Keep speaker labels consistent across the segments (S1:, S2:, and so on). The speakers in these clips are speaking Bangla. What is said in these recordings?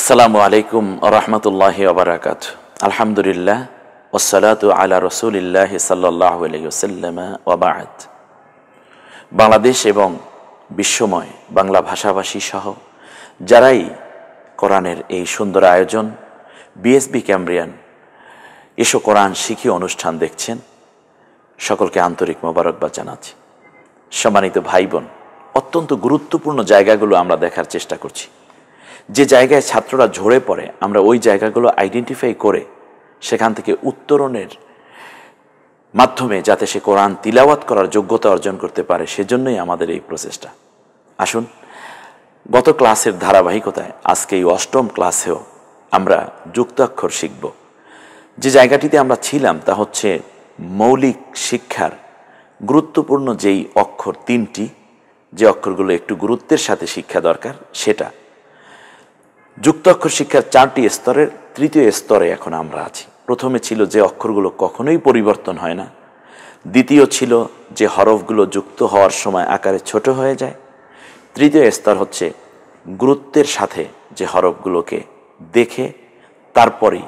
S1: আসসালামু আলাইকুম রহমতুল্লাহি ওবারাকাতুহু। আলহামদুলিল্লাহ ওয়াসসালাতু আলা রাসূলিল্লাহ সাল্লাল্লাহু আলাইহি ওয়াসাল্লাম ওয়া বা'দ। বাংলাদেশ এবং বিশ্বময় বাংলা ভাষাভাষী সহ যারাই কোরআনের এই সুন্দর আয়োজন বিএসবি ক্যামব্রিয়ান এসো কোরআন শিখি অনুষ্ঠান দেখছেন, সকলকে আন্তরিক মোবারকবাদ জানাচ্ছি। সম্মানিত ভাই বোন, অত্যন্ত গুরুত্বপূর্ণ জায়গাগুলো আমরা দেখার চেষ্টা করছি। যে জায়গায় ছাত্ররা ঝরে পড়ে আমরা ওই জায়গাগুলো আইডেন্টিফাই করে সেখান থেকে উত্তরণের মাধ্যমে যাতে সে কোরআন তিলাওয়াত করার যোগ্যতা অর্জন করতে পারে, সেজন্যই আমাদের এই প্রচেষ্টা। আসুন, গত ক্লাসের ধারাবাহিকতায় আজকে এই অষ্টম ক্লাসেও আমরা যুক্তাক্ষর শিখব। যে জায়গাটিতে আমরা ছিলাম তা হচ্ছে মৌলিক শিক্ষার গুরুত্বপূর্ণ যেই অক্ষর তিনটি, যে অক্ষরগুলো একটু গুরুত্বের সাথে শিক্ষা দরকার, সেটা যুক্তাক্ষর শিক্ষার 4টি স্তরের তৃতীয় স্তরে এখন আমরা আছি। প্রথমে ছিল যে অক্ষরগুলো কখনোই পরিবর্তন হয় না, দ্বিতীয় ছিল যে হরফগুলো যুক্ত হওয়ার সময় আকারে ছোট হয়ে যায়, তৃতীয় স্তর হচ্ছে গুরুত্বের সাথে যে হরফগুলোকে দেখে তারপরেই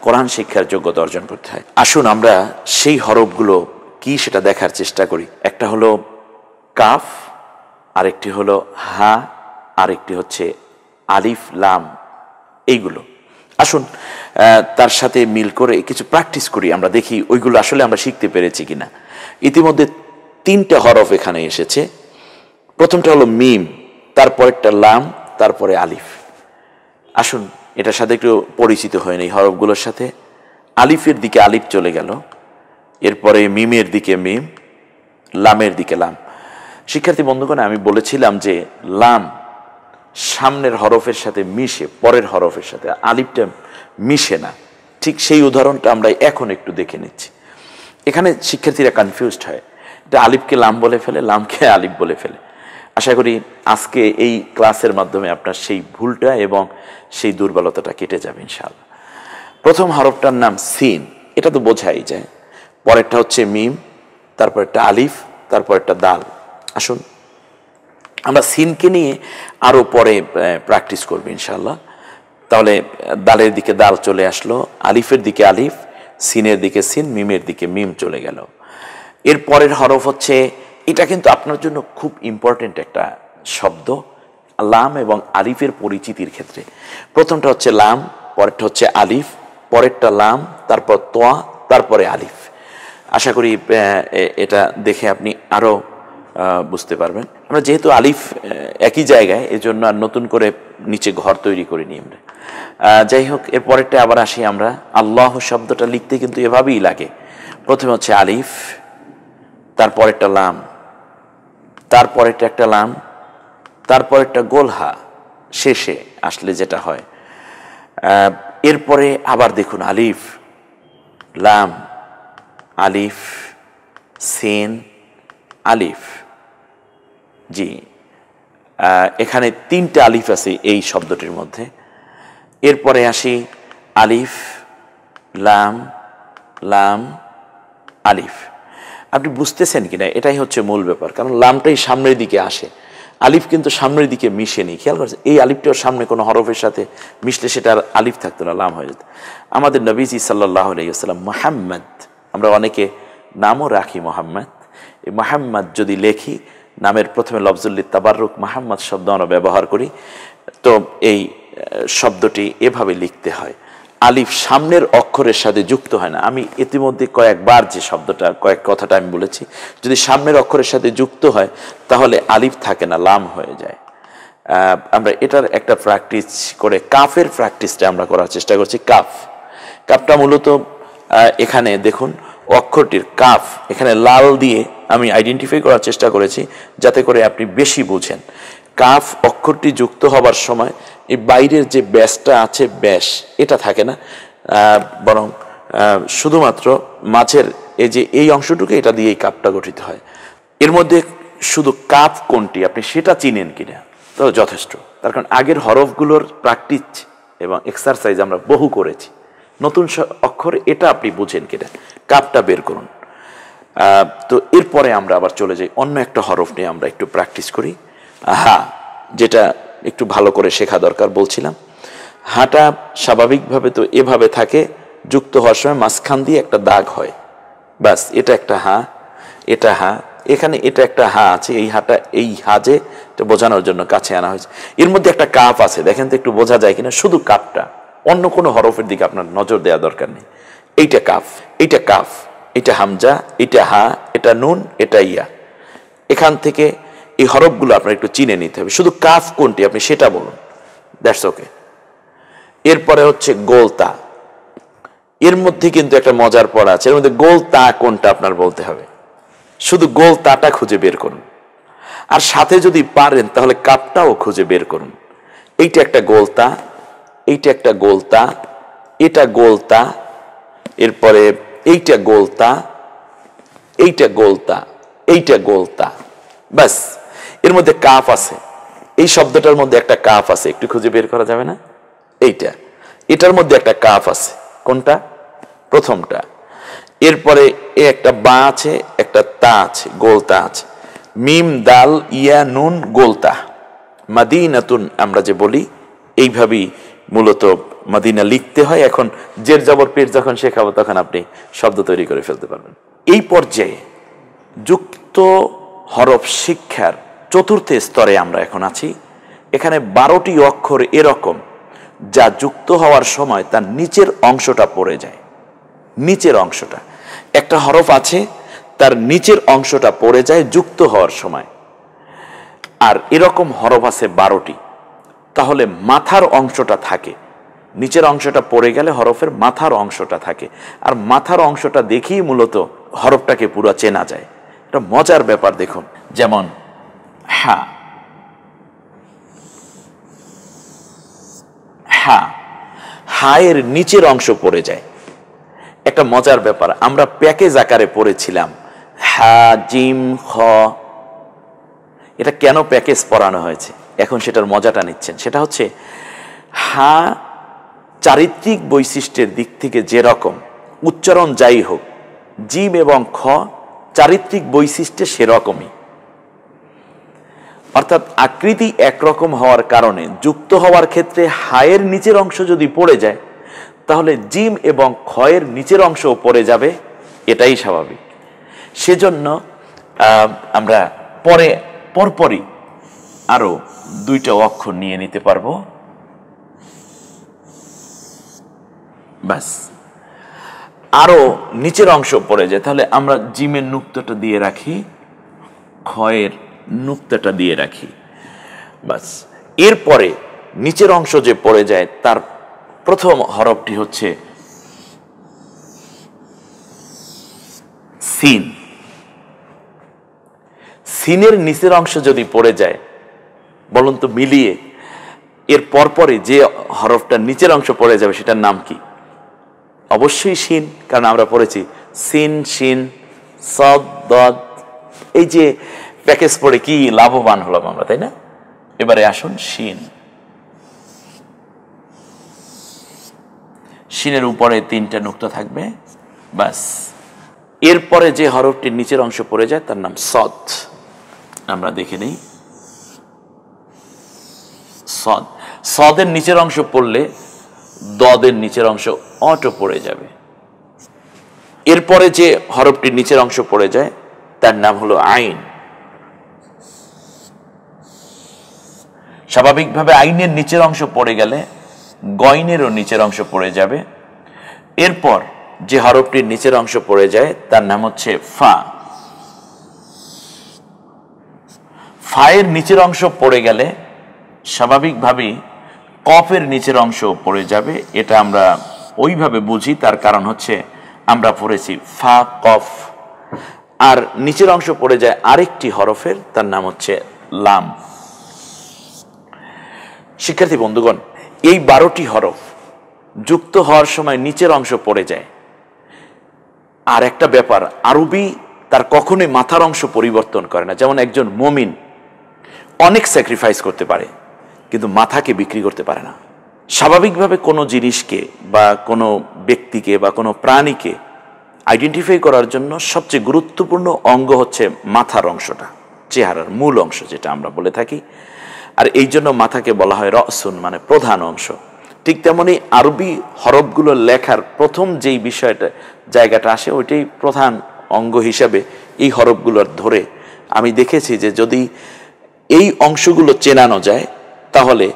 S1: কোরআন শিক্ষার যোগ্যতা অর্জন করতে হয়। আসুন আমরা সেই হরফগুলো কি সেটা দেখার চেষ্টা করি। একটা হলো কাফ, আরেকটি হলো হা, আরেকটি হচ্ছে আলিফ লাম। এইগুলো আসুন তার সাথে মিল করে কিছু প্র্যাকটিস করি, আমরা দেখি ওইগুলো আসলে আমরা শিখতে পেরেছি কিনা। ইতিমধ্যে 3টে হরফ এখানে এসেছে। প্রথমটা হলো মিম, তারপরেরটা লাম, তারপরে আলিফ। আসুন এটার সাথে একটু পরিচিত হয়ে নেই হরফগুলোর সাথে। আলিফের দিকে আলিফ চলে গেল, এরপরে মিমের দিকে মিম, লামের দিকে লাম। শিক্ষার্থী বন্ধুগণ, আমি বলেছিলাম যে লাম সামনের হরফের সাথে মিশে, পরের হরফের সাথে আলিফটা মিশে না। ঠিক সেই উদাহরণটা আমরা এখন একটু দেখে নিচ্ছি। এখানে শিক্ষার্থীরা কনফিউজড হয়, এটা আলিফকে লাম বলে ফেলে, লামকে আলিফ বলে ফেলে। আশা করি আজকে এই ক্লাসের মাধ্যমে আপনার সেই ভুলটা এবং সেই দুর্বলতাটা কেটে যাবে ইনশাআল্লাহ। প্রথম হরফটার নাম সিন, এটা তো বোঝাই যায়। পরেরটা হচ্ছে মিম, তারপরেরটা আলিফ, তারপরেরটা দাল। আসুন আমরা সিনকে নিয়ে আরও পরে প্র্যাকটিস করব ইনশাআল্লাহ। তাহলে দালের দিকে দাল চলে আসলো, আলিফের দিকে আলিফ, সিনের দিকে সিন, মিমের দিকে মিম চলে গেল। এর পরের হরফ হচ্ছে, এটা কিন্তু আপনার জন্য খুব ইম্পর্টেন্ট একটা শব্দ লাম এবং আলিফের পরিচিতির ক্ষেত্রে। প্রথমটা হচ্ছে লাম, পরেরটা হচ্ছে আলিফ, পরেরটা লাম, তারপর তোয়া, তারপরে আলিফ। আশা করি এটা দেখে আপনি আরও বুঝতে পারবেন। আমরা যেহেতু আলিফ একই জায়গায়, এজন্য আর নতুন করে নিচে ঘর তৈরি করিনি আমরা। যাই হোক, এর পরেরটা আবার আসি আমরা। আল্লাহ শব্দটা লিখতে কিন্তু এভাবেই লাগে। প্রথমে হচ্ছে আলিফ, তারপরেরটা লাম, তারপরেরটা একটা লাম, তারপরেরটা গোলহা, শেষে আসলে যেটা হয়। এরপরে আবার দেখুন আলিফ লাম আলিফ সিন আলিফ। জি, এখানে 3টে আলিফ আছে এই শব্দটির মধ্যে। এরপরে আসি আলিফ লাম লাম আলিফ। আপনি বুঝতেছেন কিনা, এটাই হচ্ছে মূল ব্যাপার। কারণ লামটাই সামনের দিকে আসে, আলিফ কিন্তু সামনের দিকে মিশে নেই। খেয়াল করছেন, এই আলিফটাও সামনে কোনো হরফের সাথে মিশলে সেটা আর আলিফ থাকতো না, লাম হয়ে যেত। আমাদের নবীজি সাল্লাল্লাহু আলাইহি ওয়াসাল্লাম মুহাম্মদ, আমরা অনেকে নামও রাখি মোহাম্মদ। এই মোহাম্মদ যদি লেখি, নামের প্রথমে লফজুল্লি তাবাররুক মোহাম্মদ শব্দ আমরা ব্যবহার করি, তো এই শব্দটি এভাবে লিখতে হয়। আলিফ সামনের অক্ষরের সাথে যুক্ত হয় না। আমি ইতিমধ্যে কয়েকবার যে শব্দটা, কয়েক কথাটা আমি বলেছি, যদি সামনের অক্ষরের সাথে যুক্ত হয় তাহলে আলিফ থাকে না, লাম হয়ে যায়। আমরা এটার একটা প্র্যাকটিস করে কাফের প্র্যাকটিসটা আমরা করার চেষ্টা করছি। কাফটা মূলত এখানে দেখুন অক্ষরটির কাফ এখানে লাল দিয়ে আমি আইডেন্টিফাই করার চেষ্টা করেছি যাতে করে আপনি বেশি বুঝেন। কাফ অক্ষরটি যুক্ত হবার সময় এই বাইরের যে ব্যাসটা আছে, ব্যাস এটা থাকে না, বরং শুধুমাত্র মাঝের এই যে এই অংশটুকু, এটা দিয়ে এই কাপটা গঠিত হয়। এর মধ্যে শুধু কাপ কোনটি আপনি সেটা চিনেন কিনা তো যথেষ্ট। তার কারণ আগের হরফগুলোর প্র্যাকটিস এবং এক্সারসাইজ আমরা বহু করেছি। নতুন অক্ষর এটা আপনি বুঝেন কিনা, কাপটা বের করুন। তো এরপরে আমরা আবার চলে যাই অন্য একটা হরফ নিয়ে আমরা একটু প্র্যাকটিস করি। হা, যেটা একটু ভালো করে শেখা দরকার বলছিলাম। হাটা স্বাভাবিকভাবে তো এভাবে থাকে, যুক্ত হওয়ার সময় মাঝখান দিয়ে একটা দাগ হয়, ব্যাস এটা একটা হা, এটা হা, এখানে এটা একটা হা আছে, এই হাটা এই হাজে এটা বোঝানোর জন্য কাছে আনা হয়েছে। এর মধ্যে একটা কাফ আছে, দেখেন তো একটু বোঝা যায় কিনা, শুধু কাফটা, অন্য কোনো হরফের দিকে আপনার নজর দেওয়া দরকার নেই। এইটা কাফ, এইটা কাফ, এটা হামজা, এটা হা, এটা নুন, এটা ইয়া। এখান থেকে এই হরফগুলো আপনার একটু চিনে নিতে হবে, শুধু কাফ কোনটি আপনি সেটা বলুন, দ্যাটস ওকে। এরপরে হচ্ছে গোলতা, এর মধ্যে কিন্তু একটা মজার পড়া আছে, এর মধ্যে গোলতা কোনটা আপনার বলতে হবে, শুধু গোলতাটা খুঁজে বের করুন, আর সাথে যদি পারেন তাহলে কাপটাও খুঁজে বের করুন। এইটা একটা গোলতা, এইটা একটা গোলতা, এটা গোলতা, এরপরে এইটা গোলতা, এইটা গোলতা, এইটা গোলতা, ব্যাস। এর মধ্যে কাফ আছে, এই শব্দটার মধ্যে একটা কাফ আছে, একটু খুঁজে বের করা যাবে না? এইটা, এটার মধ্যে একটা কাফ আছে, কোনটা? প্রথমটা। এরপরে একটা বা আছে, একটা তা আছে, গোলতা আছে, মিম দাল ইয়া নুন গোলতা, মাদিনাতুন আমরা যে বলি এইভাবেই মূলত মাদিনা লিখতে হয়। এখন জের জবর পেট যখন শেখাবো তখন আপনি শব্দ তৈরি করে ফেলতে পারবেন। এই পর্যায়ে যুক্ত হরফ শিক্ষার চতুর্থ স্তরে আমরা এখন আছি। এখানে 12টি অক্ষর এরকম যা যুক্ত হওয়ার সময় তার নিচের অংশটা পড়ে যায়, নিচের অংশটা, একটা হরফ আছে তার নিচের অংশটা পড়ে যায় যুক্ত হওয়ার সময়, আর এরকম হরফ আছে 12টি। তাহলে মাথার অংশটা থাকে, নিচের অংশটা পড়ে গেলে হরফের মাথার অংশটা থাকে, আর মাথার অংশটা দেখেই মূলত হরফটাকে পুরো চেনা যায়। এটা মজার ব্যাপার দেখুন, যেমন হা, হা, হায়ের নিচের অংশ পড়ে যায়। একটা মজার ব্যাপার, আমরা প্যাকেজ আকারে পড়েছিলাম হা জিম খ, এটা কেন প্যাকেজ পড়ানো হয়েছে এখন সেটার মজাটা নিচ্ছেন। সেটা হচ্ছে হা চারিত্রিক বৈশিষ্ট্যের দিক থেকে যেরকম উচ্চারণ যাই হোক, জিম এবং খ চারিত্রিক বৈশিষ্ট্যে সেরকমই, অর্থাৎ আকৃতি একরকম হওয়ার কারণে যুক্ত হওয়ার ক্ষেত্রে হায়ের নিচের অংশ যদি পড়ে যায় তাহলে জিম এবং খয়ের নিচের অংশও পড়ে যাবে, এটাই স্বাভাবিক। সেজন্য আমরা পরপরই আরো 2টা অক্ষর নিয়ে নিতে পারবো, ব্যাস। আরো নিচের অংশ পড়ে যায়, তাহলে আমরা জিমের নুক্তাটা দিয়ে রাখি, খয়ের নুক্তাটা দিয়ে রাখি, বাস। এরপরে নিচের অংশ যে পড়ে যায় তার প্রথম হরফটি হচ্ছে সিন। সিনের নিচের অংশ যদি পড়ে যায়, বলুন তো মিলিয়ে এর পরপরে যে হরফটা নিচের অংশ পড়ে যাবে সেটার নাম কি? অবশ্যই শিন, কারণ আমরা পড়েছি সিন শিন সদ দদ। এই যে প্যাকেজ পড়ে কি লাভবান হলাম আমরা, তাই না? এবারে আসুন শিন, শিনের উপরে 3টা নুক্তা থাকবে, বাস। এরপরে যে হরফটির নিচের অংশ পড়ে যায় তার নাম সদ। আমরা দেখে নেই, সদ, সদের নিচের অংশ পড়লে দদের নিচের অংশ অটো পড়ে যাবে। এরপরে যে হরফটির নিচের অংশ পড়ে যায় তার নাম হলো আইন। স্বাভাবিকভাবে আইনের নিচের অংশ পড়ে গেলে গয়নেরও নিচের অংশ পড়ে যাবে। এরপর যে হরফটির নিচের অংশ পড়ে যায় তার নাম হচ্ছে ফা। ফায়ের নিচের অংশ পড়ে গেলে স্বাভাবিকভাবেই কফের নিচের অংশ পড়ে যাবে। এটা আমরা ওইভাবে বুঝি, তার কারণ হচ্ছে আমরা পড়েছি ফা কফ। আর নিচের অংশ পড়ে যায় আরেকটি হরফের, তার নাম হচ্ছে লাম। শিক্ষার্থী বন্ধুগণ, এই 12টি হরফ যুক্ত হওয়ার সময় নিচের অংশ পড়ে যায়। আর একটা ব্যাপার, আরবি তার কখনোই মাথার অংশ পরিবর্তন করে না। যেমন একজন মুমিন অনেক স্যাক্রিফাইস করতে পারে কিন্তু মাথাকে বিক্রি করতে পারে না। স্বাভাবিকভাবে কোনো জিনিসকে বা কোনো ব্যক্তিকে বা কোনো প্রাণীকে আইডেন্টিফাই করার জন্য সবচেয়ে গুরুত্বপূর্ণ অঙ্গ হচ্ছে মাথার অংশটা, চেহারার মূল অংশ যেটা আমরা বলে থাকি। আর এই জন্য মাথাকে বলা হয় রসুন, মানে প্রধান অংশ। ঠিক তেমনি আরবি হরফগুলো লেখার প্রথম যেই বিষয়টা জায়গাটা আসে ওইটাই প্রধান অঙ্গ হিসাবে এই হরফগুলোর ধরে আমি দেখেছি যে যদি এই অংশগুলো চেনানো যায় তাহলে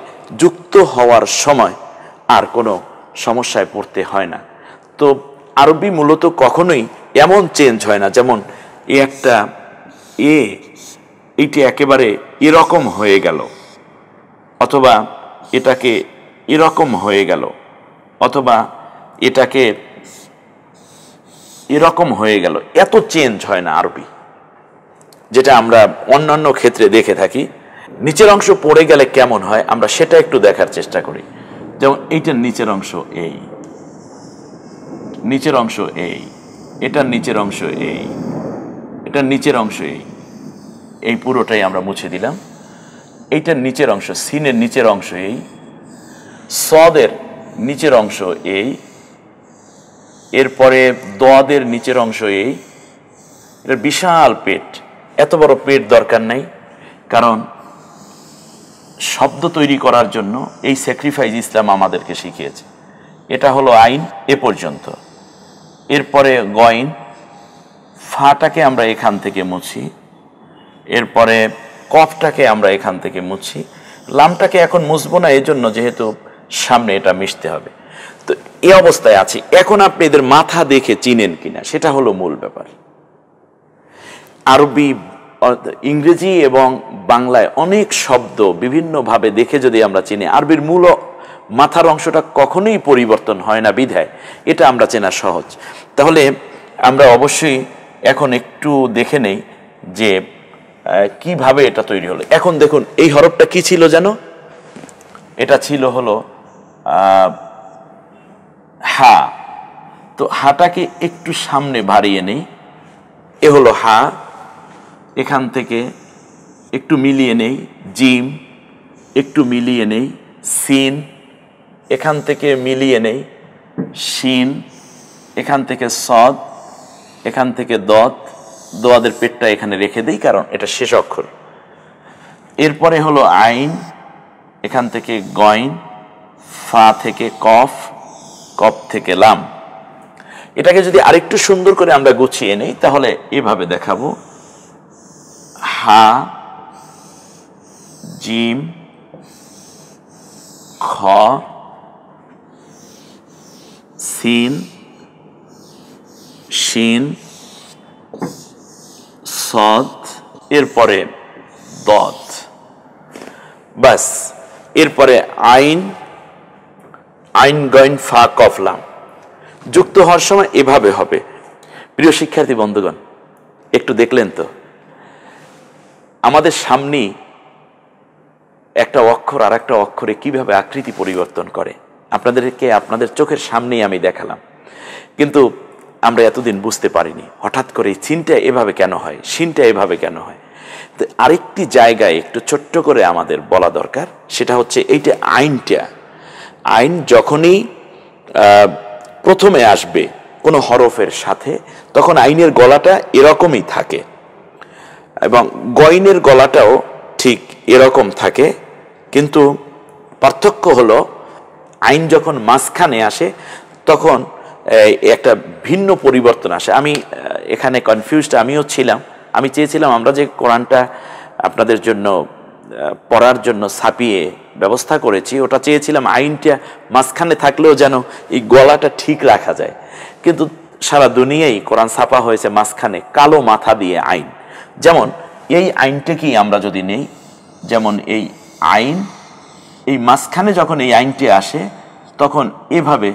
S1: যুক্ত হওয়ার সময় আর কোনো সমস্যায় পড়তে হয় না। তো আরবি মূলত কখনোই এমন চেঞ্জ হয় না, যেমন একটা এইটি একেবারে এরকম হয়ে গেল, অথবা এটাকে এরকম হয়ে গেল, অথবা এটাকে এরকম হয়ে গেল, এত চেঞ্জ হয় না আরবি, যেটা আমরা অন্যান্য ক্ষেত্রে দেখে থাকি। নিচের অংশ পড়ে গেলে কেমন হয় আমরা সেটা একটু দেখার চেষ্টা করি। যেমন এইটার নিচের অংশ এই, নিচের অংশ এই, এটার নিচের অংশ এই, এটার নিচের অংশ এই পুরোটাই আমরা মুছে দিলাম। এইটার নিচের অংশ সিনের নিচের অংশ এই, সদের নিচের অংশ এই, এরপরে দদের নিচের অংশ এই। এটা বিশাল পেট, এত বড় পেট দরকার নাই, কারণ শব্দ তৈরি করার জন্য এই স্যাক্রিফাইস ইসলাম আমাদেরকে শিখিয়েছে। এটা হলো আইন এ পর্যন্ত। এরপরে গইন, ফাটাকে আমরা এখান থেকে মুছি, এরপরে কফটাকে আমরা এখান থেকে মুছি, লামটাকে এখন মুছবো না, এই জন্য যেহেতু সামনে এটা মিশতে হবে। তো এই অবস্থায় আছি। এখন আপনি এদের মাথা দেখে চিনেন কিনা সেটা হলো মূল ব্যাপার। আরবি, ইংরেজি এবং বাংলায় অনেক শব্দ বিভিন্নভাবে দেখে যদি আমরা চিনি, আরবির মূল মাথার অংশটা কখনোই পরিবর্তন হয় না, বিধায় এটা আমরা চেনা সহজ। তাহলে আমরা অবশ্যই এখন একটু দেখে নেই যে কিভাবে এটা তৈরি হলো। এখন দেখুন এই হরফটা কি ছিল জানো? এটা ছিল হলো হা। তো হাটাকে একটু সামনে বাড়িয়ে নেই, এ হলো হা। এখান থেকে একটু মিলিয়ে নেই জিম, একটু মিলিয়ে নেই সিন, এখান থেকে মিলিয়ে নেই শিন, এখান থেকে সদ, এখান থেকে দত, দোয়াদের পেটটা এখানে রেখে দেই কারণ এটা শেষ অক্ষর। এরপরে হলো আইন, এখান থেকে গইন, ফা থেকে কফ, কফ থেকে লাম। এটাকে যদি আরেকটু সুন্দর করে আমরা গুছিয়ে নেই তাহলে এভাবে দেখাবো, হা, জিম, খ, সিন, শিন, সদ, এরপরে দত, বাস। এরপরে আইন, আইন গইন ফা কফ লাম। যুক্ত হওয়ার সময় এভাবে হবে। প্রিয় শিক্ষার্থী বন্ধুগণ, একটু দেখলেন তো আমাদের সামনেই একটা অক্ষর আর একটা অক্ষরে কিভাবে আকৃতি পরিবর্তন করে। আপনাদেরকে আপনাদের চোখের সামনেই আমি দেখালাম, কিন্তু আমরা এতদিন বুঝতে পারিনি হঠাৎ করে চিনটা এভাবে কেন হয়, শিনটা এভাবে কেন হয়। তো আরেকটি জায়গায় একটু ছোট্ট করে আমাদের বলা দরকার, সেটা হচ্ছে এইটা আইনটা। আইন যখনই প্রথমে আসবে কোনো হরফের সাথে তখন আইনের গলাটা এরকমই থাকে, এবং গইনের গলাটাও ঠিক এরকম থাকে, কিন্তু পার্থক্য হলো আইন যখন মাঝখানে আসে তখন একটা ভিন্ন পরিবর্তন আসে। আমি এখানে কনফিউজড আমিও ছিলাম। আমি চেয়েছিলাম আমরা যে কোরআনটা আপনাদের জন্য পড়ার জন্য ছাপিয়ে ব্যবস্থা করেছি, ওটা চেয়েছিলাম আইনটা মাঝখানে থাকলেও যেন এই গলাটা ঠিক রাখা যায়, কিন্তু সারা দুনিয়ায় কোরআন ছাপা হয়েছে মাঝখানে কালো মাথা দিয়ে আইন। যেমন এই আইনটাকেই আমরা যদি নেই, যেমন এই আইন, এই মাঝখানে যখন এই আইনটি আসে তখন এভাবে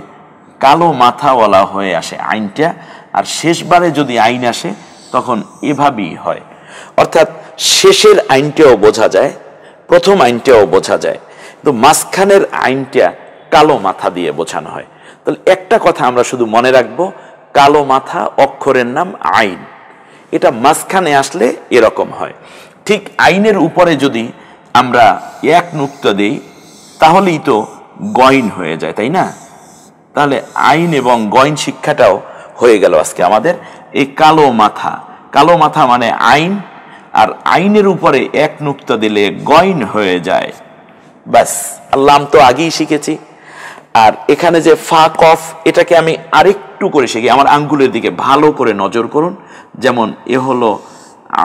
S1: কালো মাথাওয়ালা হয়ে আসে আইনটা, আর শেষবারে যদি আইন আসে তখন এভাবেই হয়। অর্থাৎ শেষের আইনটাও বোঝা যায়, প্রথম আইনটাও বোঝা যায়, কিন্তু মাঝখানের আইনটা কালো মাথা দিয়ে বোঝানো হয়। তাহলে একটা কথা আমরা শুধু মনে রাখবো, কালো মাথা অক্ষরের নাম আইন, এটা মাঝখানে আসলে এরকম হয়। ঠিক আইনের উপরে যদি আমরা এক নুক্তা দেই তাহলেই তো গইন হয়ে যায়, তাই না? তাহলে আইন এবং গইন শিক্ষাটাও হয়ে গেল আজকে আমাদের। এই কালো মাথা, কালো মাথা মানে আইন, আর আইনের উপরে এক নুক্তা দিলে গইন হয়ে যায়, ব্যাস। লাম তো আগেই শিখেছি। আর এখানে যে ফা কফ, এটাকে আমি আরেকটু করে শিখি। আমার আঙ্গুলের দিকে ভালো করে নজর করুন। যেমন এ হলো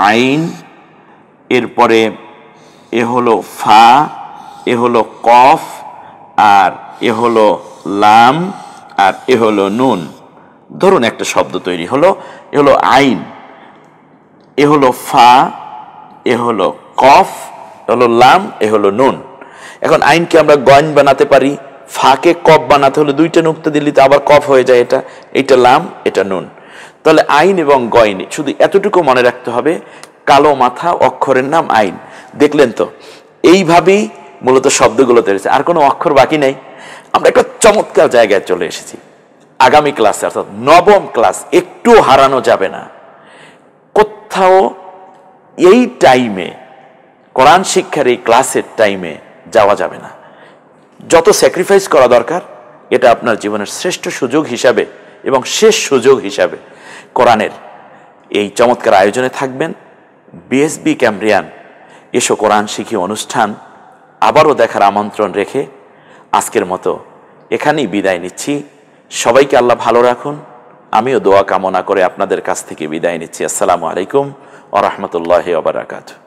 S1: আইন, এরপরে এ হলো ফা, এ হলো কফ, আর এ হলো লাম, আর এ হলো নুন। ধরুন একটা শব্দ তৈরি হলো, এ হলো আইন, এ হলো ফা, এ হলো কফ, এ হলো লাম, এ হলো নুন। এখন আইনকে আমরা গইন বানাতে পারি, ফাকে কফ বানাতে হলে দুইটা নুক্তা দিলে তো আবার কফ হয়ে যায়। এটা লাম, এটা নুন। তাহলে আইন এবং গইন, শুধু এতটুকু মনে রাখতে হবে, কালো মাথা অক্ষরের নাম আইন। দেখলেন তো, এইভাবেই মূলত শব্দগুলো তৈরি। আর কোনো অক্ষর বাকি নেই। আমরা একটা চমৎকার জায়গায় চলে এসেছি। আগামী ক্লাসে, অর্থাৎ নবম ক্লাস, একটু হারানো যাবে না। কোথাও এই টাইমে, কোরআন শিক্ষার এই ক্লাসের টাইমে যাওয়া যাবে না। যত স্যাক্রিফাইস করা দরকার, এটা আপনার জীবনের শ্রেষ্ঠ সুযোগ হিসাবে এবং শেষ সুযোগ হিসাবে কোরআনের এই চমৎকার আয়োজনে থাকবেন। বিএসবি ক্যামব্রিয়ান এসো কোরআন শিখি অনুষ্ঠান আবারও দেখার আমন্ত্রণ রেখে আজকের মতো এখানেই বিদায় নিচ্ছি। সবাইকে আল্লাহ ভালো রাখুন। আমিও দোয়া কামনা করে আপনাদের কাছ থেকে বিদায় নিচ্ছি। আসসালামু আলাইকুম ওয়া রাহমাতুল্লাহি ওয়া বারাকাতুহু।